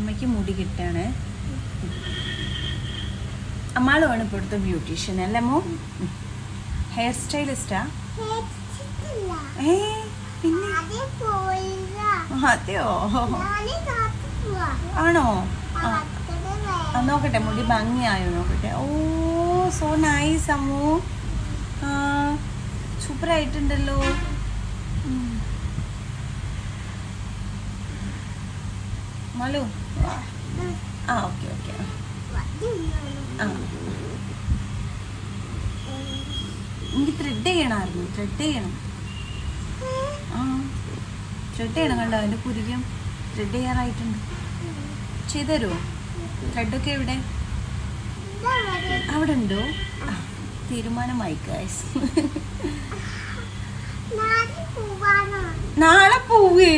അമ്മയ്ക്ക് മുടി കിട്ടാണ്. അമ്മാളുമാണ് ഇപ്പോഴത്തെ ബ്യൂട്ടീഷ്യൻ അല്ലേ മോ? ഹെയർ സ്റ്റൈലിസ്റ്റാ? പിന്നെ അതെയോ? ആണോ? നോക്കട്ടെ മുടി ഭംഗിയായോ നോക്കട്ടെ. Oh so nice Ammu. സൂപ്പറായിട്ടുണ്ടല്ലോ. Malu okay okay. എനിക്ക് ത്രെഡ് ചെയ്യണമായിരുന്നു. ത്രെഡ് ചെയ്യണം. ത്രെഡ് ചെയ്യണം. കണ്ടോ അതിൻ്റെ കുരിക്കും ത്രെഡ് ചെയ്യാറായിട്ടുണ്ട്. ചെയ്തുതരുമോ? ത്രെഡൊക്കെ എവിടെ? അവിടെ ഉണ്ടോ? തീരുമാനമായി ഗൈസ്. നാളെ പോവേ?